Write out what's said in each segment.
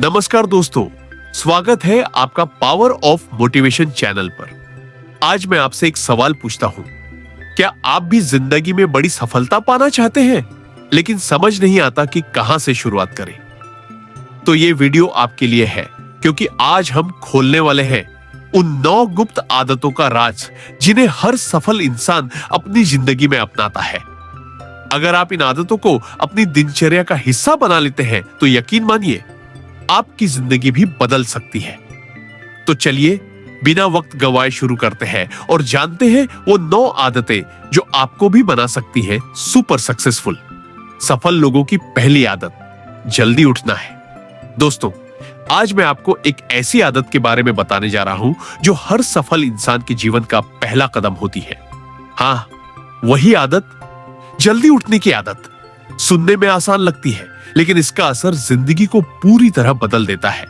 नमस्कार दोस्तों, स्वागत है आपका पावर ऑफ मोटिवेशन चैनल पर। आज मैं आपसे एक सवाल पूछता हूं, क्या आप भी जिंदगी में बड़ी सफलता पाना चाहते हैं लेकिन समझ नहीं आता कि कहां से शुरुआत करें? तो ये वीडियो आपके लिए है, क्योंकि आज हम खोलने वाले हैं उन 9 गुप्त आदतों का राज जिन्हें हर सफल इंसान अपनी जिंदगी में अपनाता है। अगर आप इन आदतों को अपनी दिनचर्या का हिस्सा बना लेते हैं तो यकीन मानिए आपकी जिंदगी भी बदल सकती है। तो चलिए बिना वक्त गवाए शुरू करते हैं और जानते हैं वो 9 आदतें जो आपको भी बना सकती है सुपर सक्सेसफुल। सफल लोगों की पहली आदत, जल्दी उठना है। दोस्तों, आज मैं आपको एक ऐसी आदत के बारे में बताने जा रहा हूं जो हर सफल इंसान के जीवन का पहला कदम होती है। हाँ, वही आदत, जल्दी उठने की आदत। सुनने में आसान लगती है लेकिन इसका असर जिंदगी को पूरी तरह बदल देता है।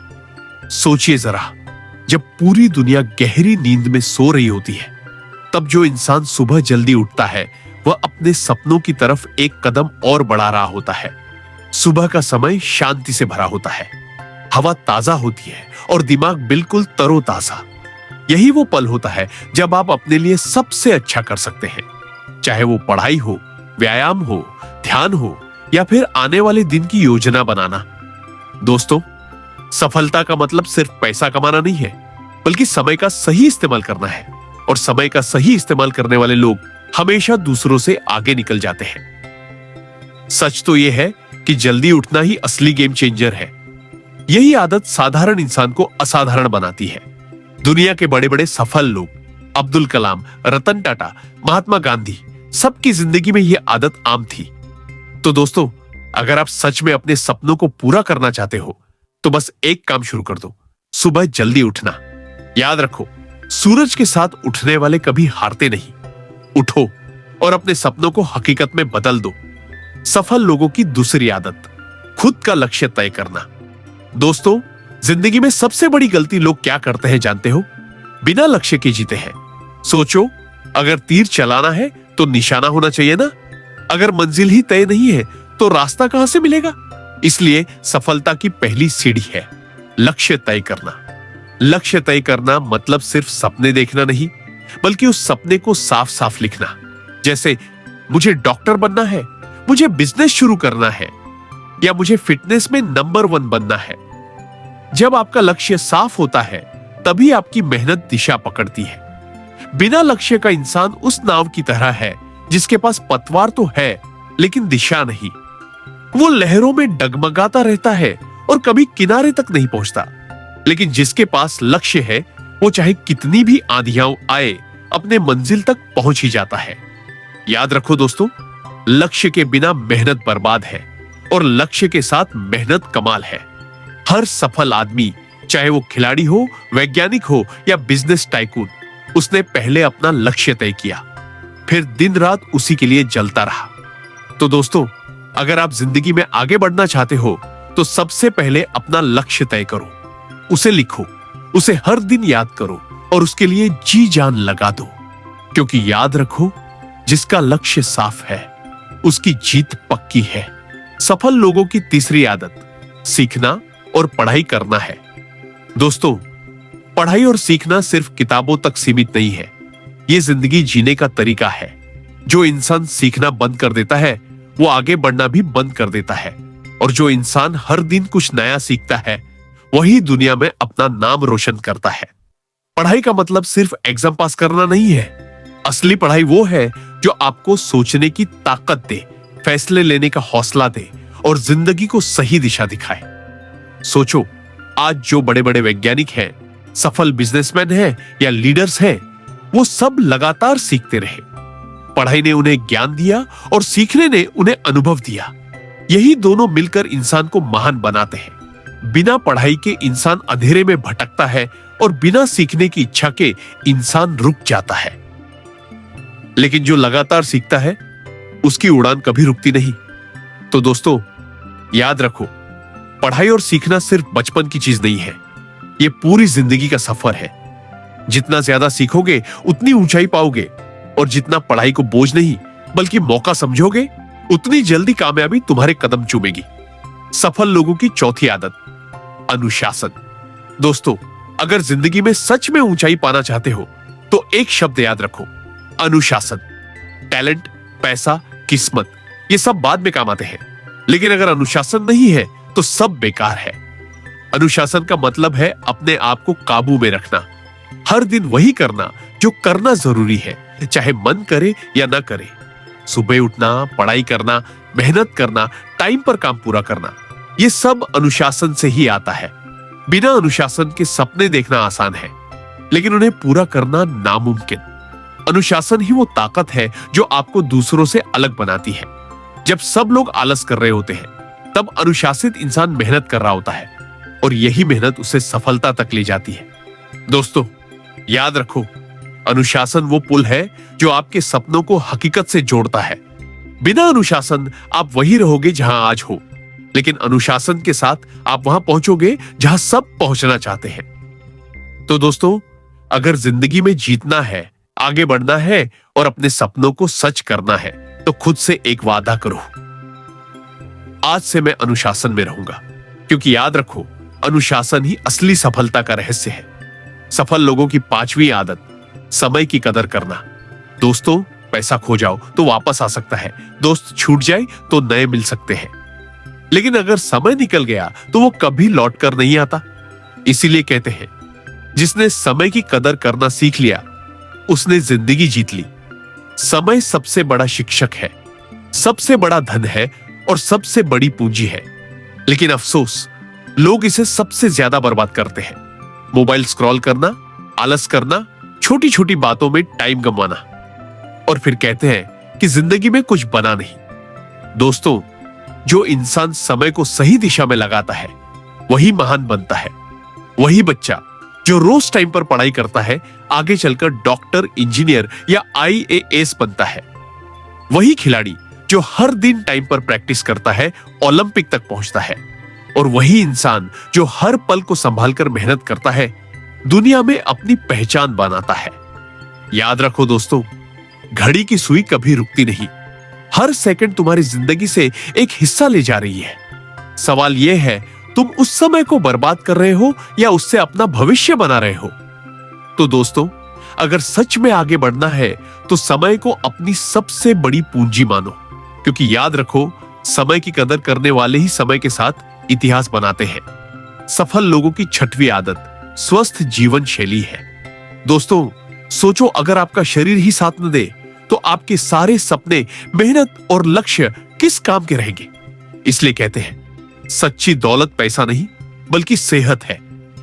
सोचिए जरा, जब पूरी दुनिया गहरी नींद में सो रही होती है, तब जो इंसान सुबह जल्दी उठता है वह अपने सपनों की तरफ एक कदम और बढ़ा रहा होता है। सुबह का समय शांति से भरा होता है, हवा ताजा होती है और दिमाग बिल्कुल तरोताजा। यही वो पल होता है जब आप अपने लिए सबसे अच्छा कर सकते हैं, चाहे वो पढ़ाई हो, व्यायाम हो, ध्यान हो या फिर आने वाले दिन की योजना बनाना। दोस्तों, सफलता का मतलब सिर्फ पैसा कमाना नहीं है, बल्कि समय का सही इस्तेमाल करना है। और समय का सही इस्तेमाल करने वाले लोग हमेशा दूसरों से आगे निकल जाते हैं। सच तो यह है कि जल्दी उठना ही असली गेम चेंजर है। यही आदत साधारण इंसान को असाधारण बनाती है। दुनिया के बड़े बड़े सफल लोग, अब्दुल कलाम, रतन टाटा, महात्मा गांधी, सबकी जिंदगी में यह आदत आम थी। तो दोस्तों, अगर आप सच में अपने सपनों को पूरा करना चाहते हो तो बस एक काम शुरू कर दो, सुबह जल्दी उठना। याद रखो, सूरज के साथ उठने वाले कभी हारते नहीं। उठो और अपने सपनों को हकीकत में बदल दो। सफल लोगों की दूसरी आदत, खुद का लक्ष्य तय करना। दोस्तों, जिंदगी में सबसे बड़ी गलती लोग क्या करते हैं जानते हो? बिना लक्ष्य के जीते हैं। सोचो, अगर तीर चलाना है तो निशाना होना चाहिए ना। अगर मंजिल ही तय नहीं है तो रास्ता कहां से मिलेगा? इसलिए सफलता की पहली सीढ़ी है लक्ष्य तय करना। लक्ष्य तय करना मतलब सिर्फ सपने देखना नहीं, बल्कि उस सपने को साफ साफ लिखना। जैसे, मुझे डॉक्टर बनना है, मुझे बिजनेस शुरू करना है, या मुझे फिटनेस में नंबर 1 बनना है। जब आपका लक्ष्य साफ होता है तभी आपकी मेहनत दिशा पकड़ती है। बिना लक्ष्य का इंसान उस नाव की तरह है जिसके पास पतवार तो है लेकिन दिशा नहीं। वो लहरों में डगमगाता रहता है और कभी किनारे तक नहीं पहुंचता। लेकिन जिसके पास लक्ष्य है वो चाहे कितनी भी आंधियां आए अपने मंजिल तक पहुंच ही जाता है। याद रखो दोस्तों, लक्ष्य के बिना मेहनत बर्बाद है और लक्ष्य के साथ मेहनत कमाल है। हर सफल आदमी, चाहे वो खिलाड़ी हो, वैज्ञानिक हो या बिजनेस टाइकून, उसने पहले अपना लक्ष्य तय किया, फिर दिन रात उसी के लिए जलता रहा। तो दोस्तों, अगर आप जिंदगी में आगे बढ़ना चाहते हो तो सबसे पहले अपना लक्ष्य तय करो, उसे लिखो, उसे हर दिन याद करो और उसके लिए जी जान लगा दो। क्योंकि याद रखो, जिसका लक्ष्य साफ है उसकी जीत पक्की है। सफल लोगों की तीसरी आदत, सीखना और पढ़ाई करना है। दोस्तों, पढ़ाई और सीखना सिर्फ किताबों तक सीमित नहीं है, ये जिंदगी जीने का तरीका है। जो इंसान सीखना बंद कर देता है वो आगे बढ़ना भी बंद कर देता है, और जो इंसान हर दिन कुछ नया सीखता है वही दुनिया में अपना नाम रोशन करता है। पढ़ाई का मतलब सिर्फ एग्जाम पास करना नहीं है। असली पढ़ाई वो है जो आपको सोचने की ताकत दे, फैसले लेने का हौसला दे और जिंदगी को सही दिशा दिखाए। सोचो, आज जो बड़े बड़े वैज्ञानिक हैं, सफल बिजनेसमैन हैं या लीडर्स हैं, वो सब लगातार सीखते रहे। पढ़ाई ने उन्हें ज्ञान दिया और सीखने ने उन्हें अनुभव दिया। यही दोनों मिलकर इंसान को महान बनाते हैं। बिना पढ़ाई के इंसान अंधेरे में भटकता है और बिना सीखने की इच्छा के इंसान रुक जाता है। लेकिन जो लगातार सीखता है उसकी उड़ान कभी रुकती नहीं। तो दोस्तों, याद रखो, पढ़ाई और सीखना सिर्फ बचपन की चीज नहीं है, ये पूरी जिंदगी का सफर है। जितना ज्यादा सीखोगे उतनी ऊंचाई पाओगे, और जितना पढ़ाई को बोझ नहीं बल्कि मौका समझोगे उतनी जल्दी कामयाबी तुम्हारे कदम चूमेगी। सफल लोगों की चौथी आदत, अनुशासन। दोस्तों, अगर जिंदगी में सच में ऊंचाई पाना चाहते हो तो एक शब्द याद रखो, अनुशासन। टैलेंट, पैसा, किस्मत ये सब बाद में काम आते हैं, लेकिन अगर अनुशासन नहीं है तो सब बेकार है। अनुशासन का मतलब है अपने आप को काबू में रखना, हर दिन वही करना जो करना जरूरी है, चाहे मन करे या ना करे। सुबह उठना, पढ़ाई करना, मेहनत करना, टाइम पर काम पूरा करना, ये सब अनुशासन से ही आता है। बिना अनुशासन के सपने देखना आसान है, लेकिन उन्हें पूरा करना नामुमकिन। अनुशासन ही वो ताकत है जो आपको दूसरों से अलग बनाती है। जब सब लोग आलस कर रहे होते हैं, तब अनुशासित इंसान मेहनत कर रहा होता है और यही मेहनत उसे सफलता तक ले जाती है। दोस्तों, याद रखो, अनुशासन वो पुल है जो आपके सपनों को हकीकत से जोड़ता है। बिना अनुशासन आप वही रहोगे जहां आज हो, लेकिन अनुशासन के साथ आप वहां पहुंचोगे जहां सब पहुंचना चाहते हैं। तो दोस्तों, अगर जिंदगी में जीतना है, आगे बढ़ना है और अपने सपनों को सच करना है, तो खुद से एक वादा करो, आज से मैं अनुशासन में रहूंगा। क्योंकि याद रखो, अनुशासन ही असली सफलता का रहस्य है। सफल लोगों की 5वीं आदत, समय की कदर करना। दोस्तों, पैसा खो जाओ तो वापस आ सकता है, दोस्त छूट जाए तो नए मिल सकते हैं, लेकिन अगर समय निकल गया तो वो कभी लौट कर नहीं आता। इसीलिए कहते हैं, जिसने समय की कदर करना सीख लिया उसने जिंदगी जीत ली। समय सबसे बड़ा शिक्षक है, सबसे बड़ा धन है और सबसे बड़ी पूंजी है, लेकिन अफसोस, लोग इसे सबसे ज्यादा बर्बाद करते हैं। मोबाइल स्क्रॉल करना, आलस करना, छोटी छोटी बातों में टाइम गंवाना, और फिर कहते हैं कि जिंदगी में कुछ बना नहीं। दोस्तों, जो इंसान समय को सही दिशा में लगाता है वही महान बनता है। वही बच्चा जो रोज टाइम पर पढ़ाई करता है आगे चलकर डॉक्टर, इंजीनियर या IAS बनता है। वही खिलाड़ी जो हर दिन टाइम पर प्रैक्टिस करता है ओलंपिक तक पहुंचता है। और वही इंसान जो हर पल को संभालकर मेहनत करता है दुनिया में अपनी पहचान बनाता है। याद रखो दोस्तों, घड़ी की सुई कभी रुकती नहीं। हर सेकंड तुम्हारी जिंदगी से एक हिस्सा ले जा रही है। सवाल यह है, तुम उस समय को बर्बाद कर रहे हो या उससे अपना भविष्य बना रहे हो? तो दोस्तों, अगर सच में आगे बढ़ना है तो समय को अपनी सबसे बड़ी पूंजी मानो, क्योंकि याद रखो, समय की कदर करने वाले ही समय के साथ इतिहास बनाते हैं। सफल लोगों की 6वीं आदत स्वस्थ जीवन शैली है। दोस्तों, सोचो, अगर आपका शरीर ही साथ न दे तो आपके सारे सपने, मेहनत और लक्ष्य किस काम के रहेंगे? इसलिए कहते हैं, सच्ची दौलत पैसा नहीं बल्कि सेहत है,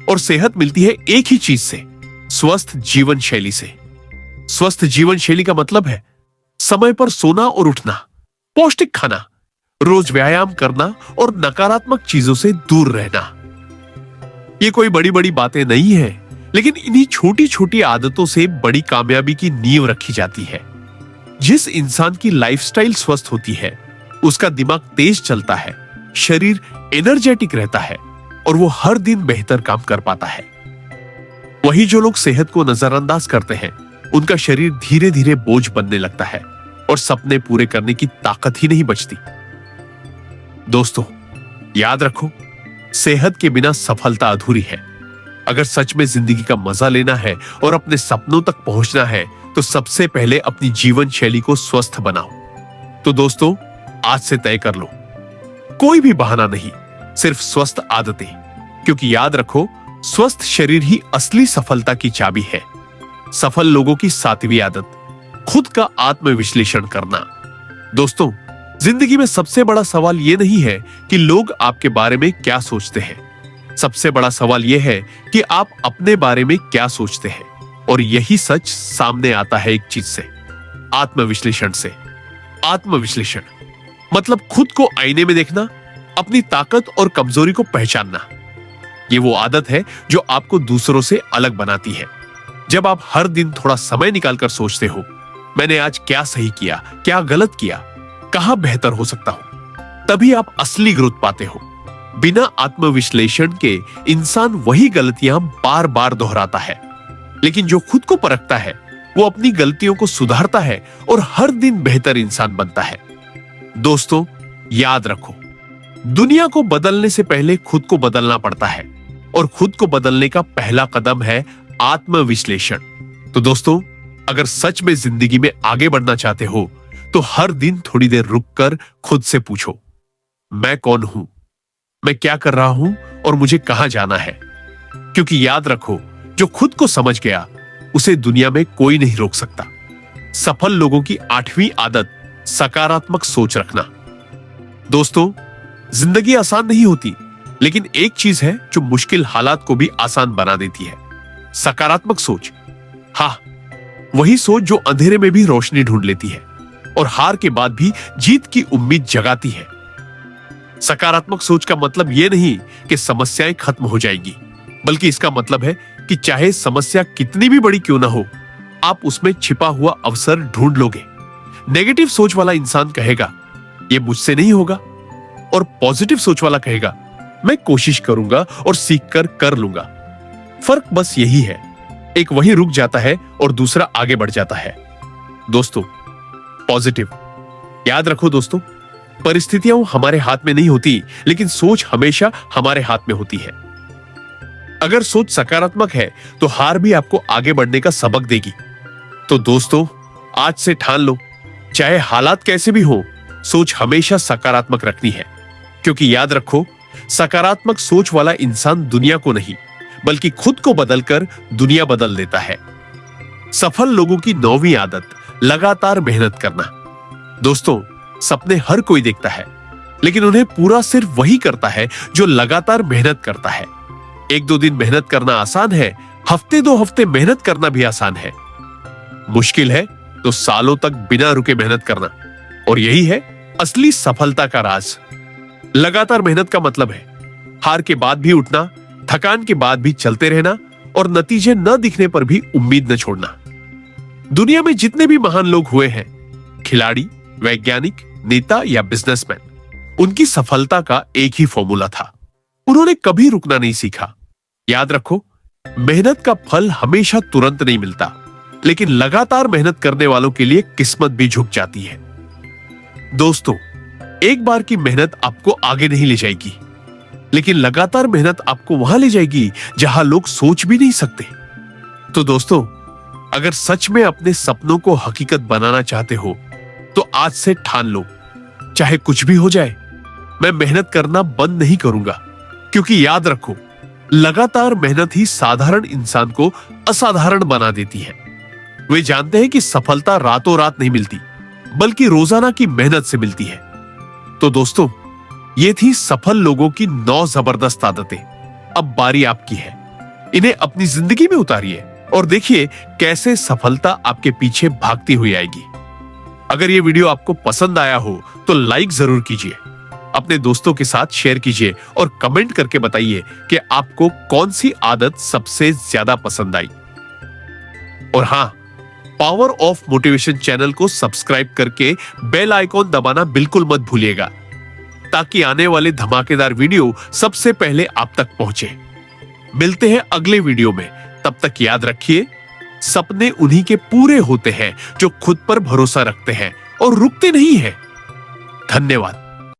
और सेहत मिलती है एक ही चीज से, स्वस्थ जीवन शैली से। स्वस्थ जीवन शैली का मतलब है समय पर सोना और उठना, पौष्टिक खाना, रोज व्यायाम करना और नकारात्मक चीजों से दूर रहना। ये कोई बड़ी बड़ी बातें नहीं है, लेकिन इन्हीं छोटी छोटी आदतों से बड़ी कामयाबी की नींव रखी जाती है। जिस इंसान की लाइफस्टाइल स्वस्थ होती है उसका दिमाग तेज चलता है, शरीर एनर्जेटिक रहता है और वो हर दिन बेहतर काम कर पाता है। वही जो लोग सेहत को नजरअंदाज करते हैं उनका शरीर धीरे धीरे बोझ बनने लगता है और सपने पूरे करने की ताकत ही नहीं बचती। दोस्तों, याद रखो, सेहत के बिना सफलता अधूरी है। अगर सच में जिंदगी का मजा लेना है और अपने सपनों तक पहुंचना है तो सबसे पहले अपनी जीवन शैली को स्वस्थ बनाओ। तो दोस्तों, आज से तय कर लो, कोई भी बहाना नहीं, सिर्फ स्वस्थ आदतें। क्योंकि याद रखो, स्वस्थ शरीर ही असली सफलता की चाबी है। सफल लोगों की 7वीं आदत, खुद का आत्मविश्लेषण करना। दोस्तों, जिंदगी में सबसे बड़ा सवाल यह नहीं है कि लोग आपके बारे में क्या सोचते हैं, सबसे बड़ा सवाल यह है कि आप अपने बारे में क्या सोचते हैं। और यही सच सामने आता है एक चीज से, आत्मविश्लेषण से। आत्मविश्लेषण मतलब खुद को आईने में देखना, अपनी ताकत और कमजोरी को पहचानना। ये वो आदत है जो आपको दूसरों से अलग बनाती है। जब आप हर दिन थोड़ा समय निकालकर सोचते हो, मैंने आज क्या सही किया, क्या गलत किया, कहां बेहतर हो सकता हूं, तभी आप असली ग्रोथ पाते हो। बिना आत्मविश्लेषण के इंसान वही गलतियां बार बार दोहराता है, लेकिन जो खुद को परखता है वो अपनी गलतियों को सुधारता है और हर दिन बेहतर इंसान बनता है। दोस्तों, याद रखो, दुनिया को बदलने से पहले खुद को बदलना पड़ता है और खुद को बदलने का पहला कदम है आत्मविश्लेषण। तो दोस्तों, अगर सच में जिंदगी में आगे बढ़ना चाहते हो तो हर दिन थोड़ी देर रुककर खुद से पूछो, मैं कौन हूं, मैं क्या कर रहा हूं और मुझे कहां जाना है। क्योंकि याद रखो, जो खुद को समझ गया उसे दुनिया में कोई नहीं रोक सकता। सफल लोगों की 8वीं आदत, सकारात्मक सोच रखना। दोस्तों, जिंदगी आसान नहीं होती, लेकिन एक चीज है जो मुश्किल हालात को भी आसान बना देती है, सकारात्मक सोच। हाँ, वही सोच जो अंधेरे में भी रोशनी ढूंढ लेती है और हार के बाद भी जीत की उम्मीद जगाती है। सकारात्मक सोच का मतलब यह नहीं कि समस्याएं खत्म हो जाएगी, बल्कि इसका मतलब है कि चाहे समस्या कितनी भी बड़ी क्यों ना हो, आप उसमें छिपा हुआ अवसर ढूंढ लोगे। नेगेटिव सोच वाला इंसान कहेगा, यह मुझसे नहीं होगा, और पॉजिटिव सोच वाला कहेगा, मैं कोशिश करूंगा और सीखकर कर लूंगा। फर्क बस यही है, एक वहीं रुक जाता है और दूसरा आगे बढ़ जाता है। दोस्तों, पॉजिटिव। याद रखो दोस्तों, परिस्थितियां हमारे हाथ में नहीं होती, लेकिन सोच हमेशा हमारे हाथ में होती है। अगर सोच सकारात्मक है तो हार भी आपको आगे बढ़ने का सबक देगी। तो दोस्तों, आज से ठान लो, चाहे हालात कैसे भी हो, सोच हमेशा सकारात्मक रखनी है। क्योंकि याद रखो, सकारात्मक सोच वाला इंसान दुनिया को नहीं, बल्कि खुद को बदलकर दुनिया बदल देता है। सफल लोगों की 9वीं आदत, लगातार मेहनत करना। दोस्तों, सपने हर कोई देखता है, लेकिन उन्हें पूरा सिर्फ वही करता है जो लगातार मेहनत करता है। 1-2 दिन मेहनत करना आसान है, हफ्ते 2 हफ्ते मेहनत करना भी आसान है। मुश्किल है तो सालों तक बिना रुके मेहनत करना, और यही है असली सफलता का राज। लगातार मेहनत का मतलब है हार के बाद भी उठना, थकान के बाद भी चलते रहना, और नतीजे न दिखने पर भी उम्मीद न छोड़ना। दुनिया में जितने भी महान लोग हुए हैं, खिलाड़ी, वैज्ञानिक, नेता या बिजनेसमैन, उनकी सफलता का एक ही फॉर्मूला था, उन्होंने कभी रुकना नहीं सीखा। याद रखो, मेहनत का फल हमेशा तुरंत नहीं मिलता, लेकिन लगातार मेहनत करने वालों के लिए किस्मत भी झुक जाती है। दोस्तों, एक बार की मेहनत आपको आगे नहीं ले जाएगी, लेकिन लगातार मेहनत आपको वहां ले जाएगी जहां लोग सोच भी नहीं सकते। तो दोस्तों, अगर सच में अपने सपनों को हकीकत बनाना चाहते हो तो आज से ठान लो, चाहे कुछ भी हो जाए, मैं मेहनत करना बंद नहीं करूंगा। क्योंकि याद रखो, लगातार मेहनत ही साधारण इंसान को असाधारण बना देती है। वे जानते हैं कि सफलता रातों रात नहीं मिलती, बल्कि रोजाना की मेहनत से मिलती है। तो दोस्तों, ये थी सफल लोगों की 9 जबरदस्त आदतें। अब बारी आपकी है, इन्हें अपनी जिंदगी में उतारिए और देखिए कैसे सफलता आपके पीछे भागती हुई आएगी। अगर ये वीडियो आपको पसंद आया हो तो लाइक जरूर कीजिए, अपने दोस्तों के साथ शेयर कीजिए और कमेंट करके बताइए कि आपको कौन सी आदत सबसे ज्यादा पसंद आई। और हां, पावर ऑफ मोटिवेशन चैनल को सब्सक्राइब करके बेल आइकॉन दबाना बिल्कुल मत भूलिएगा, ताकि आने वाले धमाकेदार वीडियो सबसे पहले आप तक पहुंचे। मिलते हैं अगले वीडियो में, तब तक याद रखिए, सपने उन्हीं के पूरे होते हैं जो खुद पर भरोसा रखते हैं और रुकते नहीं हैं। धन्यवाद।